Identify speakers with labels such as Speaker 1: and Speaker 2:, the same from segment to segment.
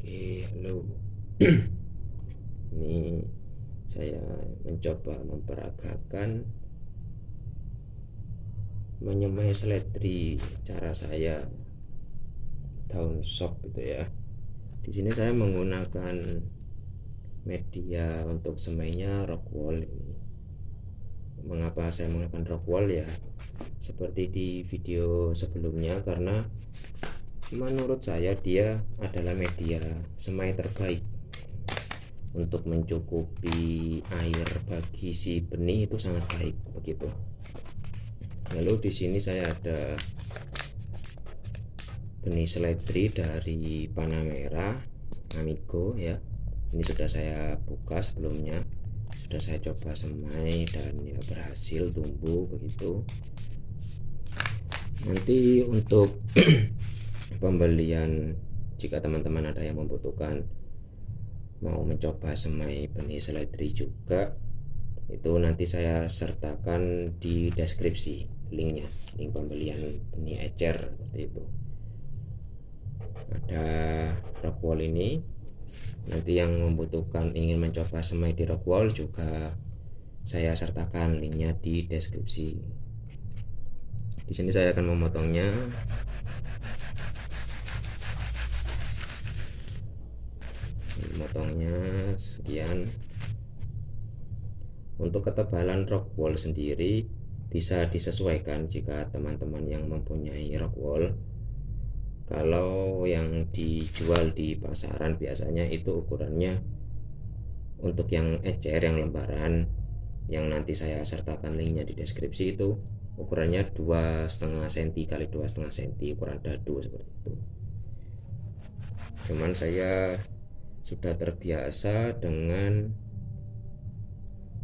Speaker 1: Oke, halo. Ini saya mencoba memperagakan menyemai seledri cara saya daun sop itu ya. Di sini saya menggunakan media untuk semainya rockwool ini. Mengapa saya menggunakan rockwool ya? Seperti di video sebelumnya, karena menurut saya dia adalah media semai terbaik untuk mencukupi air bagi si benih, itu sangat baik begitu. Lalu di sini saya ada benih seledri dari Panamera Amigo ya. Ini sudah saya buka sebelumnya, sudah saya coba semai dan ya berhasil tumbuh begitu. Nanti untuk pembelian, jika teman-teman ada yang membutuhkan mau mencoba semai benih seledri juga, itu nanti saya sertakan di deskripsi linknya, link pembelian benih ecer seperti itu. Ada rockwool ini, nanti yang membutuhkan ingin mencoba semai di rockwool juga saya sertakan linknya di deskripsi. Di sini saya akan memotongnya. Memotongnya sekian. Untuk ketebalan rockwool sendiri bisa disesuaikan jika teman-teman yang mempunyai rockwool. Kalau yang dijual di pasaran biasanya itu ukurannya, untuk yang ecer yang lembaran yang nanti saya sertakan linknya di deskripsi, itu ukurannya 2,5 cm kali 2,5 cm, ukuran dadu seperti itu. Cuman saya sudah terbiasa dengan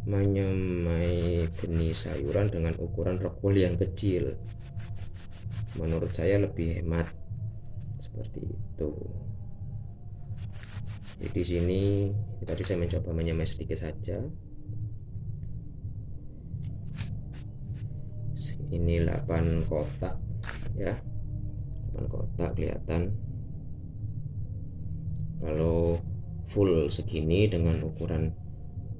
Speaker 1: menyemai benih sayuran dengan ukuran rockwool yang kecil. Menurut saya lebih hemat seperti itu. Jadi di sini tadi saya mencoba menyemai sedikit saja. Ini 8 kotak ya, 8 kotak kelihatan. Kalau full segini dengan ukuran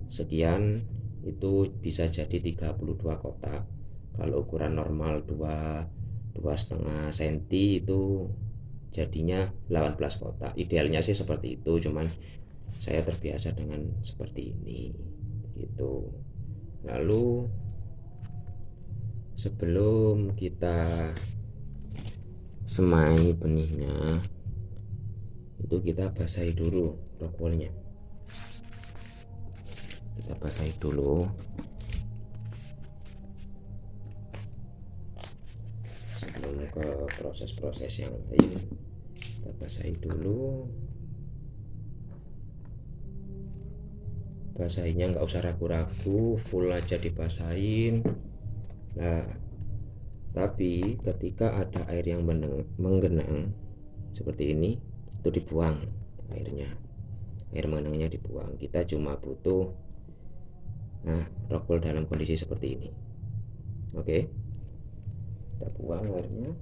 Speaker 1: sekian itu bisa jadi 32 kotak. Kalau ukuran normal 2,5 cm itu jadinya 18 kotak. Idealnya sih seperti itu, cuman saya terbiasa dengan seperti ini gitu. Lalu sebelum kita semai benihnya, itu kita basahi dulu rockwoolnya. Kita basahi dulu sebelum ke proses-proses yang lain. Kita basahi dulu. Basahinnya nggak usah ragu-ragu, full aja dibasahin. Nah, tapi ketika ada air yang menggenang seperti ini, itu dibuang airnya. Air menggenangnya dibuang. Kita cuma butuh rockwool dalam kondisi seperti ini. Oke, kita buang airnya.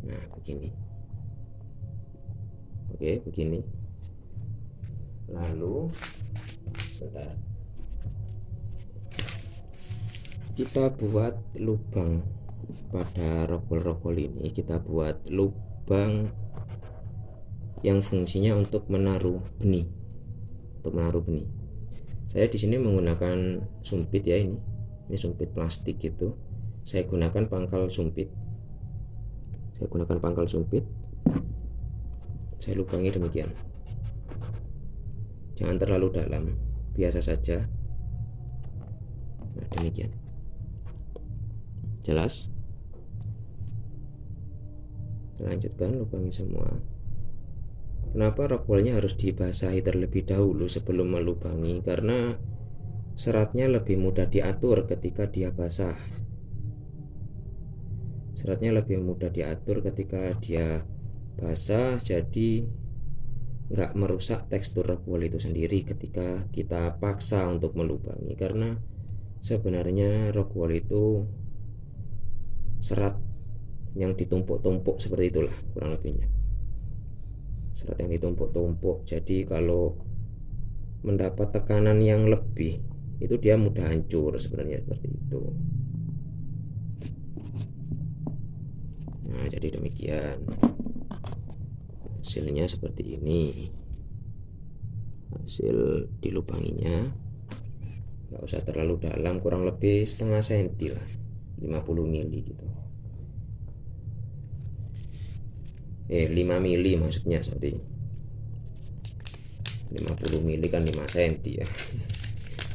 Speaker 1: Nah, begini. Oke, begini. Lalu sebentar, kita buat lubang pada rockwool ini. Kita buat lubang yang fungsinya untuk menaruh benih. Saya di sini menggunakan sumpit ya, ini sumpit plastik gitu. Saya gunakan pangkal sumpit. Saya lubangi demikian. Jangan terlalu dalam, biasa saja. Nah, demikian. Jelas? Lanjutkan, lubangi semua. Kenapa rockwoolnya harus dibasahi terlebih dahulu sebelum melubangi? Karena seratnya lebih mudah diatur ketika dia basah. Jadi nggak merusak tekstur rockwool itu sendiri ketika kita paksa untuk melubangi. Karena sebenarnya rockwool itu serat yang ditumpuk-tumpuk seperti itulah kurang lebihnya, serat yang ditumpuk-tumpuk. Jadi kalau mendapat tekanan yang lebih itu dia mudah hancur sebenarnya, seperti itu. Nah, jadi demikian hasilnya seperti ini. Hasil dilubanginya nggak usah terlalu dalam, kurang lebih setengah senti lah, 50 mili gitu. 5 mili maksudnya, sorry, 50 mili kan 5 senti ya.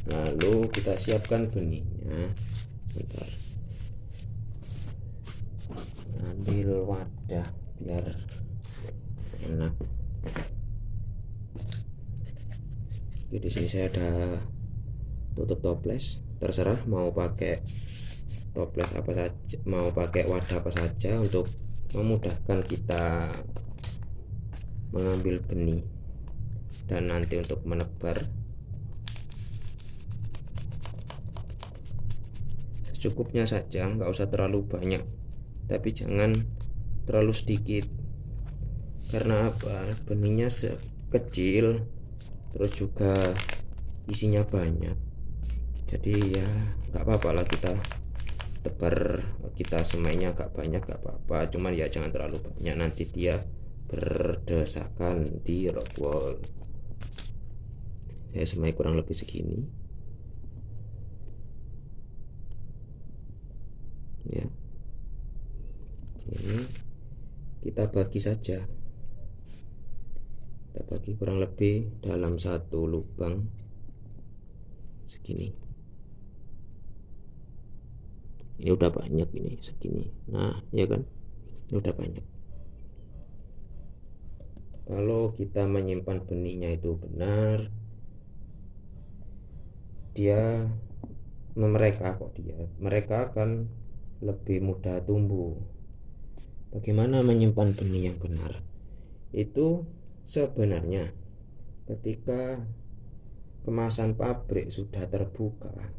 Speaker 1: Lalu kita siapkan benihnya. Bentar, ambil wadah biar enak. Oke, di sini saya ada tutup toples, terserah mau pakai toples apa saja, mau pakai wadah apa saja untuk memudahkan kita mengambil benih dan nanti untuk menebar. Secukupnya saja, nggak usah terlalu banyak, tapi jangan terlalu sedikit. Karena apa? Benihnya kecil, terus juga isinya banyak, jadi ya nggak apa-apa lah kita tebar, kita semainya agak banyak nggak apa-apa, cuman ya jangan terlalu banyak, nanti dia berdesakan di rock wall. Saya semai kurang lebih segini ya. Ini kita bagi saja, kita bagi kurang lebih dalam satu lubang segini. Ini udah banyak, ini segini. Nah ya kan, ini udah banyak. Kalau kita menyimpan benihnya itu benar, dia mereka akan lebih mudah tumbuh. Bagaimana menyimpan benih yang benar? Itu sebenarnya ketika kemasan pabrik sudah terbuka,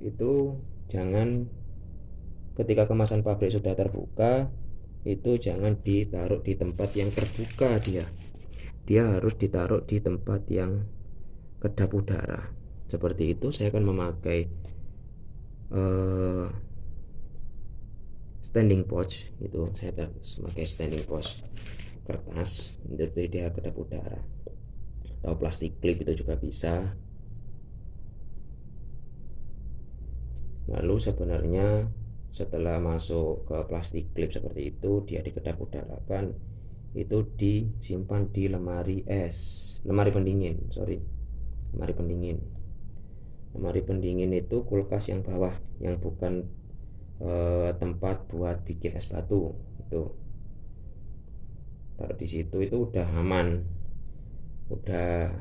Speaker 1: itu jangan, ketika kemasan pabrik sudah terbuka itu jangan ditaruh di tempat yang terbuka, dia harus ditaruh di tempat yang kedap udara. Seperti itu. Saya akan memakai standing pouch, itu saya memakai standing pouch kertas, jadi dia kedap udara, atau plastik clip itu juga bisa. Lalu sebenarnya setelah masuk ke plastik clip seperti itu, dia dikedap udarakan, itu disimpan di lemari pendingin. Lemari pendingin itu kulkas yang bawah, yang bukan tempat buat bikin es batu. Itu taruh di situ, itu udah aman, udah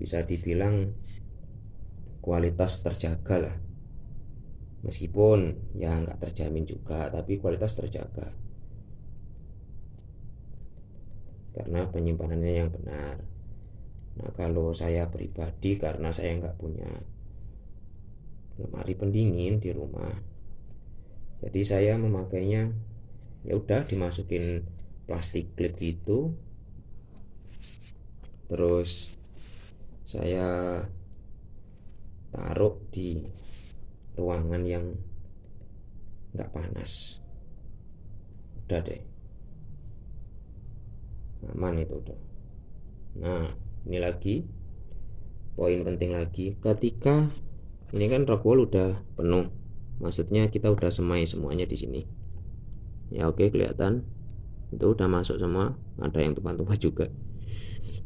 Speaker 1: bisa dibilang kualitas terjaga lah, meskipun ya nggak terjamin juga, tapi kualitas terjaga karena penyimpanannya yang benar. Nah kalau saya pribadi, karena saya nggak punya lemari pendingin di rumah, jadi saya memakainya ya udah dimasukin plastik clip gitu, terus saya taruh di ruangan yang nggak panas, udah deh, aman itu udah. Nah ini lagi poin penting lagi, ketika ini kan rock wall udah penuh, maksudnya kita udah semai semuanya di sini ya. Oke, kelihatan itu udah masuk semua, ada yang tumpah-tumpah juga.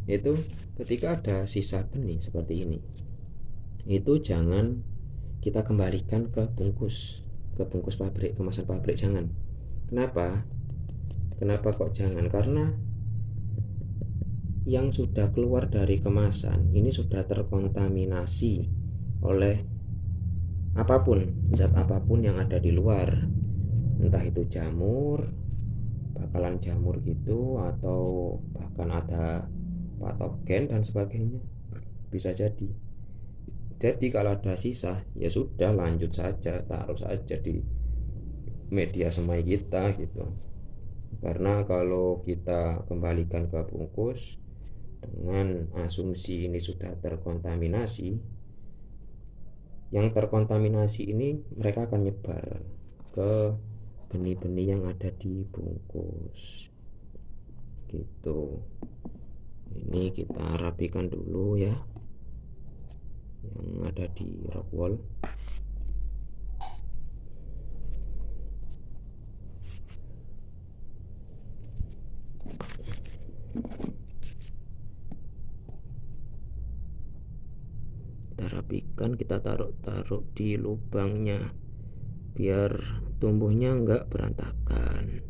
Speaker 1: Itu ketika ada sisa benih seperti ini, itu jangan kita kembalikan ke bungkus pabrik, kemasan pabrik, jangan. Kenapa kok jangan? Karena yang sudah keluar dari kemasan ini sudah terkontaminasi oleh zat apapun yang ada di luar, entah itu jamur, bakalan jamur gitu, atau bahkan ada patogen dan sebagainya, bisa jadi. Jadi kalau ada sisa ya sudah, lanjut saja, taruh saja di media semai kita gitu. Karena kalau kita kembalikan ke bungkus dengan asumsi ini sudah terkontaminasi, yang terkontaminasi ini mereka akan nyebar ke benih-benih yang ada di bungkus gitu. Ini kita rapikan dulu ya yang ada di Rockwool. Kita rapikan, kita taruh di lubangnya biar tumbuhnya enggak berantakan.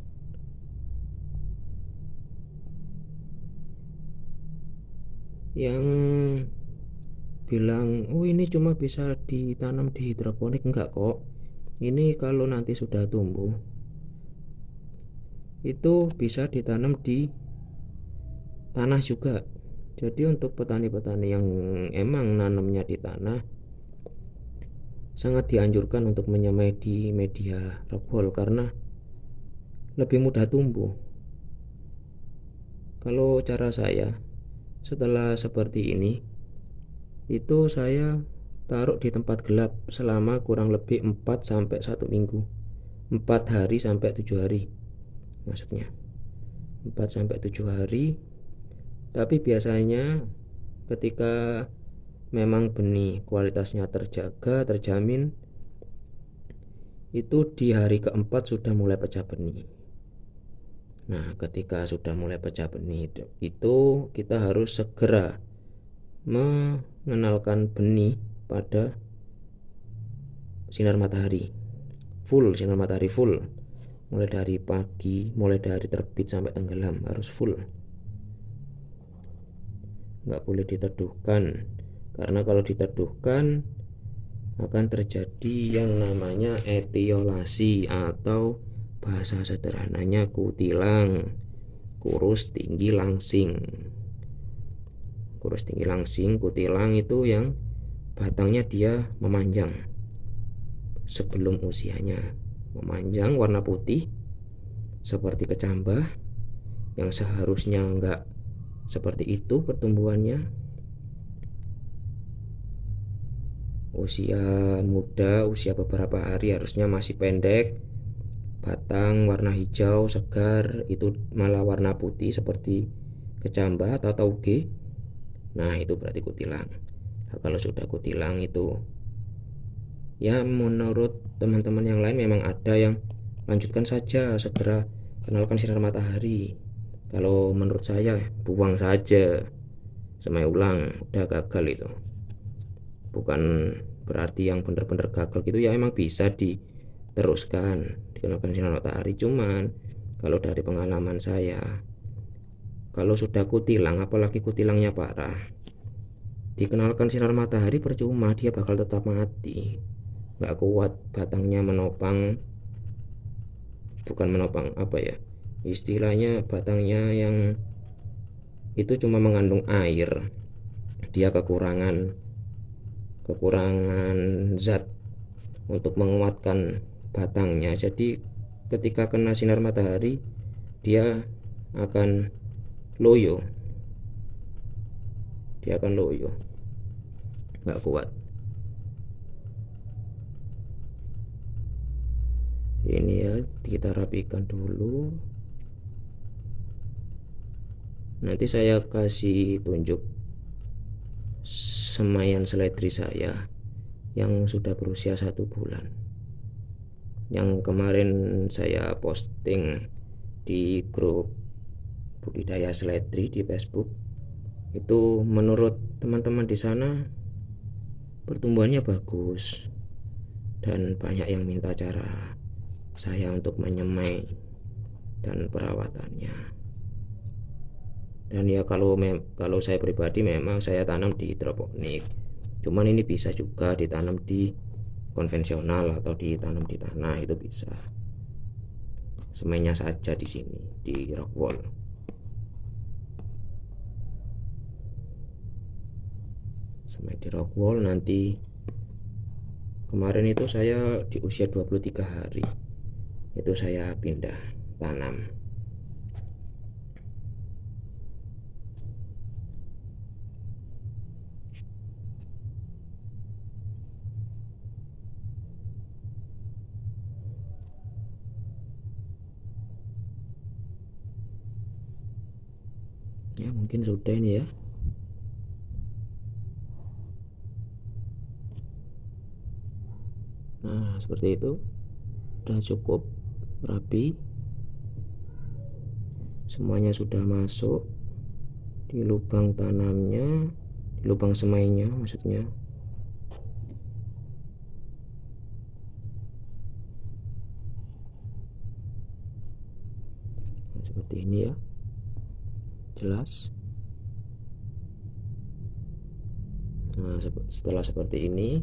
Speaker 1: Yang bilang oh ini cuma bisa ditanam di hidroponik, enggak kok. Ini kalau nanti sudah tumbuh itu bisa ditanam di tanah juga. Jadi untuk petani-petani yang emang nanamnya di tanah, sangat dianjurkan untuk menyemai di media Rockwool karena lebih mudah tumbuh. Kalau cara saya setelah seperti ini, itu saya taruh di tempat gelap selama kurang lebih 4 sampai 1 minggu. 4 hari sampai 7 hari. Maksudnya 4 sampai 7 hari. Tapi biasanya ketika memang benih kualitasnya terjaga, terjamin, itu di hari keempat sudah mulai pecah benih. Nah, ketika sudah mulai pecah benih itu kita harus segera mengenalkan benih pada sinar matahari full, sinar matahari full, mulai dari pagi, mulai dari terbit sampai tenggelam harus full, nggak boleh diteduhkan, karena kalau diteduhkan akan terjadi yang namanya etiolasi atau bahasa sederhananya kutilang, kurus tinggi langsing. Kurus tinggi langsing, kutilang itu yang batangnya dia memanjang sebelum usianya, memanjang warna putih seperti kecambah, yang seharusnya enggak seperti itu pertumbuhannya. Usia muda, usia beberapa hari harusnya masih pendek, batang warna hijau segar, itu malah warna putih seperti kecambah atau tauge. Nah, itu berarti kutilang. Nah, kalau sudah kutilang itu ya menurut teman-teman yang lain memang ada yang lanjutkan saja, segera kenalkan sinar matahari. Kalau menurut saya buang saja, semai ulang, udah gagal itu. Bukan berarti yang benar-benar gagal gitu ya, emang bisa diteruskan dikenalkan sinar matahari. Cuman kalau dari pengalaman saya, kalau sudah kutilang, apalagi kutilangnya parah, dikenalkan sinar matahari percuma, dia bakal tetap mati, nggak kuat batangnya menopang. Bukan menopang, apa ya istilahnya, batangnya yang itu cuma mengandung air, dia kekurangan zat untuk menguatkan batangnya. Jadi ketika kena sinar matahari dia akan loyo, nggak kuat. Ini ya, kita rapikan dulu. Nanti saya kasih tunjuk semaian seledri saya yang sudah berusia 1 bulan, yang kemarin saya posting di grup budidaya seledri di Facebook. Itu menurut teman-teman di sana pertumbuhannya bagus dan banyak yang minta cara saya untuk menyemai dan perawatannya. Dan ya kalau saya pribadi memang saya tanam di hidroponik, cuman ini bisa juga ditanam di konvensional atau ditanam di tanah, itu bisa. Semainya saja di sini di Rockwool. Semai di Rockwool. Nanti kemarin itu saya di usia 23 hari itu saya pindah tanam. Ya mungkin sudah ini ya. Nah seperti itu, udah cukup rapi, semuanya sudah masuk di lubang tanamnya, di lubang semainya maksudnya. Nah, seperti ini ya, jelas. Nah setelah seperti ini,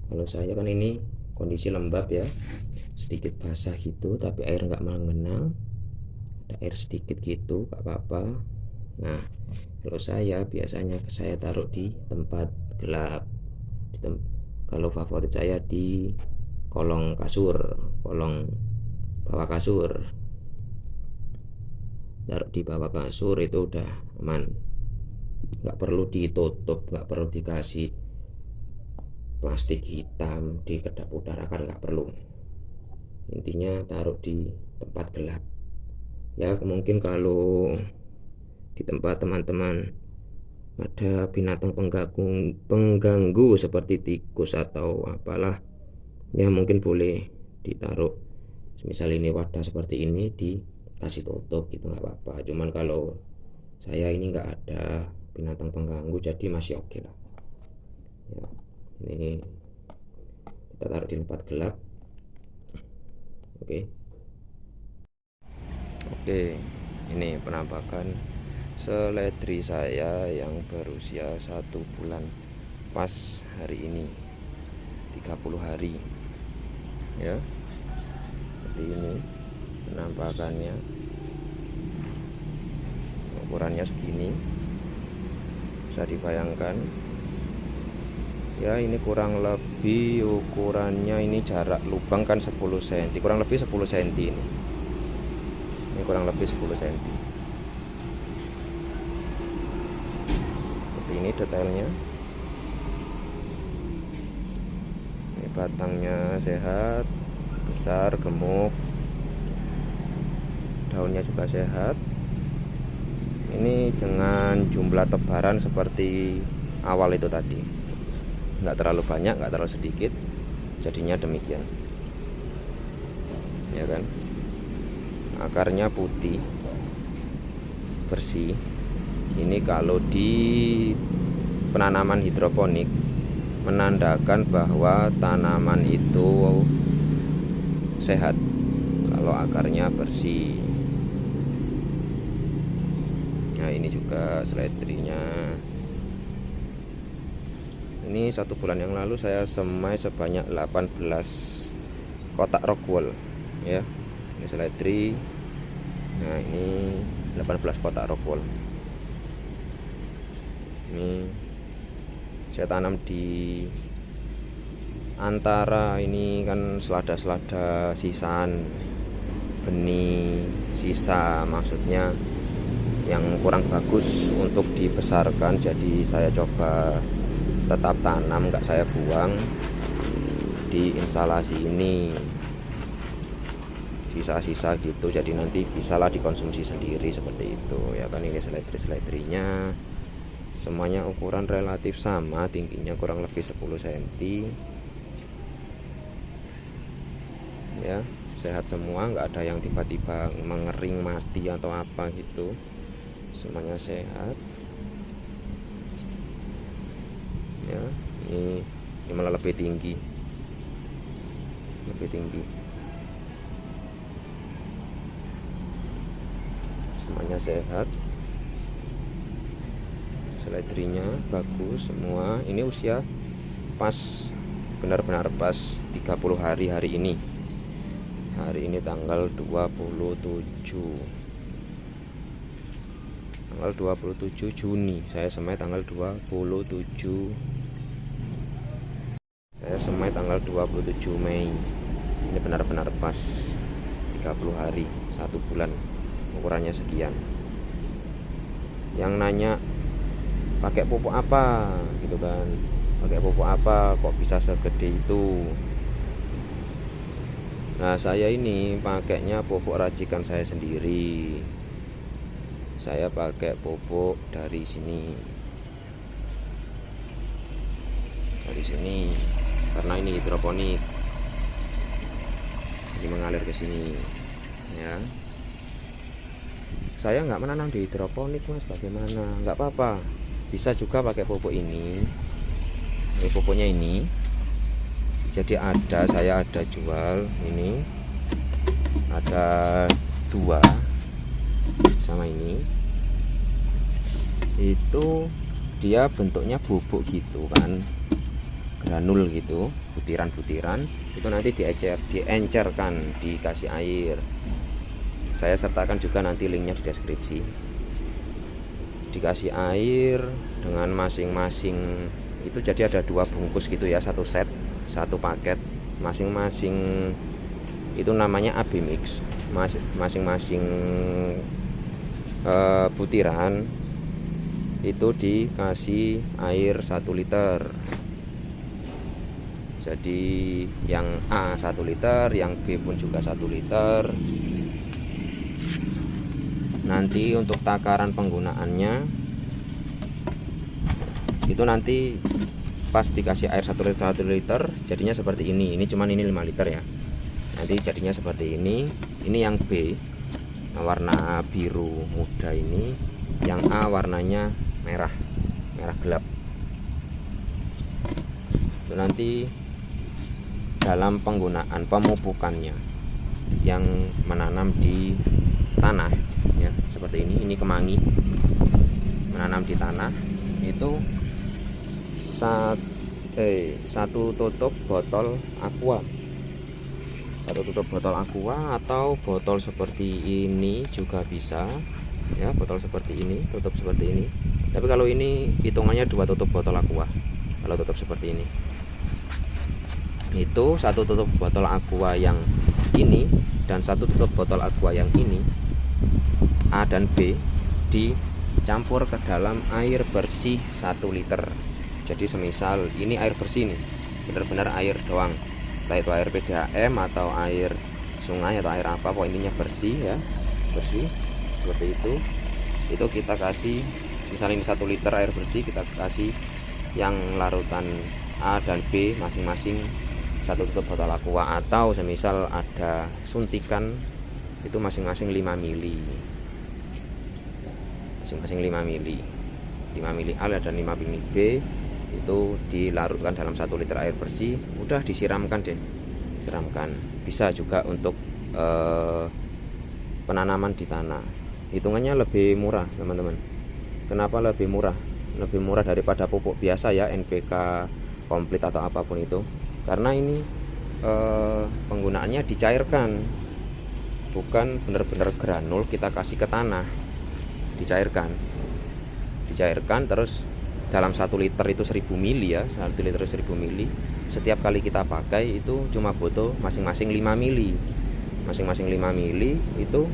Speaker 1: kalau saya kan ini kondisi lembab ya, sedikit basah gitu tapi air nggak mengenang, ada air sedikit gitu nggak apa-apa. Nah kalau saya biasanya saya taruh di tempat gelap, kalau favorit saya di kolong kasur, kolong bawah kasur. Taruh di bawah kasur itu udah aman, nggak perlu ditutup, nggak perlu dikasih plastik hitam di kedap udara, kan nggak perlu. Intinya taruh di tempat gelap ya. Mungkin kalau di tempat teman-teman ada binatang pengganggu seperti tikus atau apalah ya, mungkin boleh ditaruh, misal ini wadah seperti ini dikasih tutup gitu nggak apa-apa. Cuman kalau saya ini nggak ada binatang pengganggu jadi masih oke lah ya. Ini kita taruh di tempat gelap. Oke. Ini penampakan seledri saya yang berusia 1 bulan pas hari ini, 30 hari ya. Seperti ini penampakannya, ukurannya segini, bisa dibayangkan ya. Ini kurang lebih ukurannya, ini jarak lubang kan 10 cm, kurang lebih 10 cm ini kurang lebih 10 cm. Seperti ini detailnya. Ini batangnya sehat, besar, gemuk, daunnya juga sehat. Ini dengan jumlah tebaran seperti awal itu tadi, nggak terlalu banyak, nggak terlalu sedikit, jadinya demikian ya kan. Akarnya putih bersih. Ini kalau di penanaman hidroponik menandakan bahwa tanaman itu sehat kalau akarnya bersih. Nah ini juga seledrinya. Ini 1 bulan yang lalu saya semai sebanyak 18 kotak rockwool ya. Ini seledri. Nah ini 18 kotak rockwool. Ini saya tanam di antara ini kan selada-selada sisaan benih sisa, maksudnya yang kurang bagus untuk dibesarkan, jadi saya coba tetap tanam, nggak saya buang di instalasi ini sisa-sisa gitu, jadi nanti bisalah dikonsumsi sendiri seperti itu ya kan. Ini seledri-seledrinya semuanya ukuran relatif sama, tingginya kurang lebih 10 cm ya, sehat semua, nggak ada yang tiba-tiba mengering mati atau apa gitu, semuanya sehat ya. Ini malah lebih tinggi, semuanya sehat, seledrinya bagus semua. Ini usia pas, benar-benar pas 30 hari hari ini. Hari ini tanggal 27 Juni. Saya semai tanggal 27 Mei. Ini benar-benar pas 30 hari, 1 bulan, ukurannya sekian. Yang nanya pakai pupuk apa gitu kan, pakai pupuk apa kok bisa segede itu. Nah, saya ini pakainya pupuk racikan saya sendiri. Saya pakai pupuk dari sini, karena ini hidroponik, jadi mengalir ke sini ya. Saya nggak menanam di hidroponik mas, bagaimana? Nggak apa-apa, bisa juga pakai pupuk ini pupuknya ini. Jadi saya ada jual ini, ada 2 sama ini. Itu dia bentuknya bubuk gitu kan, granul gitu, butiran-butiran. Itu nanti diencerkan, dikasih air. Saya sertakan juga nanti linknya di deskripsi. Dikasih air dengan masing-masing itu, jadi ada 2 bungkus gitu ya, 1 set, 1 paket, masing-masing itu namanya AB mix. Masing-masing butiran itu dikasih air 1 liter. Jadi yang A 1 liter, yang B pun juga 1 liter. Nanti untuk takaran penggunaannya itu nanti pas dikasih air 1 liter jadinya seperti ini. Ini cuman ini 5 liter ya. Nanti jadinya seperti ini. Ini yang B warna biru muda ini, yang A warnanya merah gelap. Itu nanti dalam penggunaan pemupukannya yang menanam di tanah ya, seperti ini kemangi, menanam di tanah itu satu tutup botol aqua, atau botol seperti ini juga bisa ya, botol seperti ini, tutup seperti ini. Tapi kalau ini hitungannya 2 tutup botol aqua. Kalau tutup seperti ini itu 1 tutup botol aqua yang ini dan 1 tutup botol aqua yang ini, A dan B, dicampur ke dalam air bersih 1 liter. Jadi semisal ini air bersih nih, benar-benar air doang, entah itu air PDAM atau air sungai atau air apa, pokoknya intinya bersih ya, bersih seperti itu. Itu kita kasih, misalnya ini 1 liter air bersih, kita kasih yang larutan A dan B masing-masing 1 tutup botol aqua, atau semisal ada suntikan itu masing-masing 5 mili, masing-masing 5 mili, 5 mili A dan 5 mili B. Itu dilarutkan dalam 1 liter air bersih, udah disiramkan deh, siramkan. Bisa juga untuk penanaman di tanah. Hitungannya lebih murah teman-teman. Kenapa lebih murah? Lebih murah daripada pupuk biasa ya, NPK komplit atau apapun itu, karena ini penggunaannya dicairkan, bukan benar-benar granul kita kasih ke tanah. Dicairkan terus dalam 1 liter itu 1000 mili ya, 1 liter 1000 mili. Setiap kali kita pakai itu cuma butuh masing-masing 5 mili, masing-masing 5 mili. Itu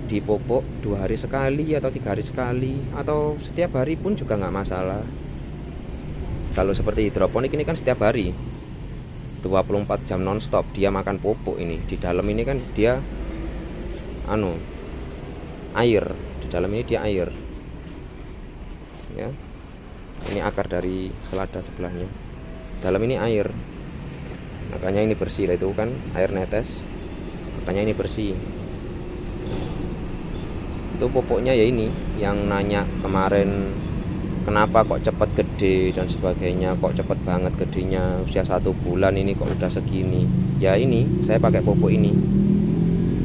Speaker 1: dipupuk 2 hari sekali atau 3 hari sekali, atau setiap hari pun juga nggak masalah. Kalau seperti hidroponik ini kan setiap hari 24 jam nonstop dia makan pupuk. Ini di dalam ini kan dia air, di dalam ini dia air ya. Ini akar dari selada sebelahnya, dalam ini air, makanya ini bersih lah, itu kan air netes, makanya ini bersih. Itu pupuknya ya ini yang nanya kemarin, kenapa kok cepat gede dan sebagainya, kok cepat banget gedenya, usia 1 bulan ini kok udah segini. Ya ini saya pakai pupuk ini,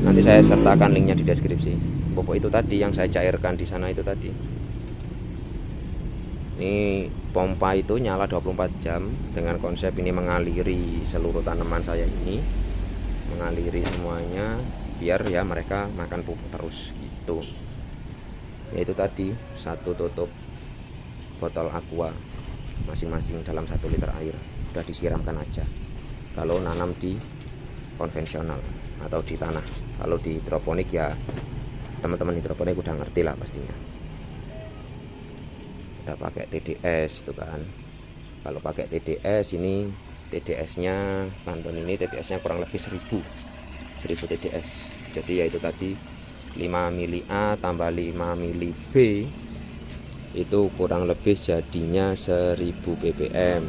Speaker 1: nanti saya sertakan linknya di deskripsi. Pupuk itu tadi yang saya cairkan di sana itu tadi. Ini pompa itu nyala 24 jam dengan konsep ini mengaliri seluruh tanaman saya ini, mengaliri semuanya biar ya mereka makan pupuk terus gitu. Ya itu tadi 1 tutup botol aqua masing-masing dalam 1 liter air, udah disiramkan aja kalau nanam di konvensional atau di tanah. Kalau di hidroponik ya teman-teman hidroponik udah ngerti lah pastinya, udah pakai TDS itu kan. Kalau pakai TDS ini, TDS nya Pantun ini TDS nya kurang lebih 1000 TDS. Jadi ya itu tadi 5 mili A tambah 5 mili B itu kurang lebih jadinya 1000 ppm,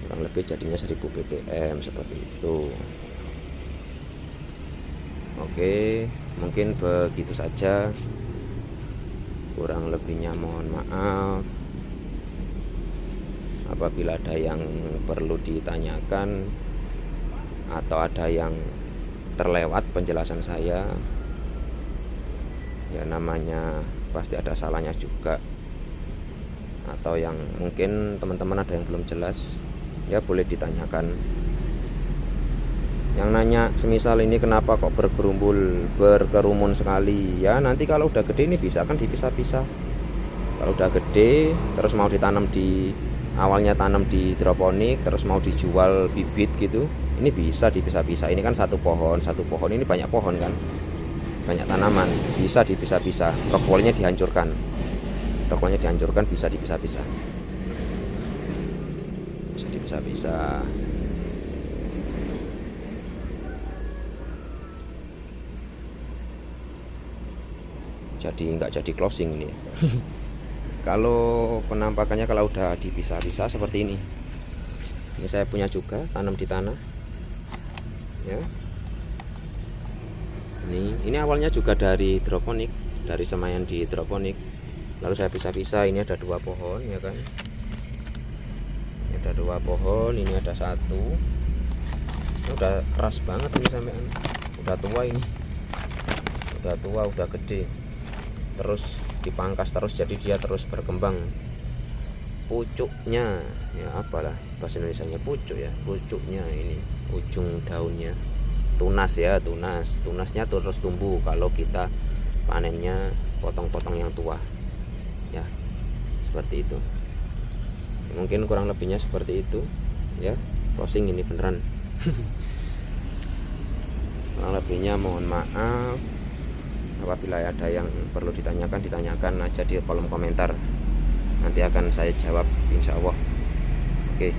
Speaker 1: kurang lebih jadinya 1000 ppm seperti itu. Oke, mungkin begitu saja, kurang lebihnya mohon maaf. Apabila ada yang perlu ditanyakan atau ada yang terlewat penjelasan saya, ya namanya pasti ada salahnya juga, atau yang mungkin teman-teman ada yang belum jelas, ya boleh ditanyakan. Yang nanya semisal ini kenapa kok berkerumun sekali, ya nanti kalau udah gede ini bisa kan dipisah-pisah. Kalau udah gede terus mau ditanam di awalnya tanam di hidroponik terus mau dijual bibit gitu, ini bisa dipisah-pisah. Ini kan satu pohon ini banyak pohon kan, banyak tanaman, bisa dipisah-pisah. Rockwoolnya dihancurkan, bisa dipisah-pisah, bisa dipisah-pisah. Jadi nggak jadi closing ini. Kalau penampakannya kalau udah dipisah-pisah seperti ini saya punya juga tanam di tanah ya. Ini awalnya juga dari hidroponik, dari semaian di hidroponik, lalu saya pisah-pisah. Ini ada 2 pohon ya kan, ini ada 2 pohon, ini ada 1. Ini udah keras banget ini sampean, udah tua ini, udah gede, terus dipangkas terus jadi dia terus berkembang. Pucuknya ya apalah bahasa Indonesianya, pucuk ya, pucuknya ini ujung daunnya, tunas ya, tunasnya terus tumbuh kalau kita panennya potong-potong yang tua ya, seperti itu. Mungkin kurang lebihnya seperti itu ya. Closing ini beneran. Kurang lebihnya mohon maaf. Apabila ada yang perlu ditanyakan aja di kolom komentar, nanti akan saya jawab insya Allah. Oke.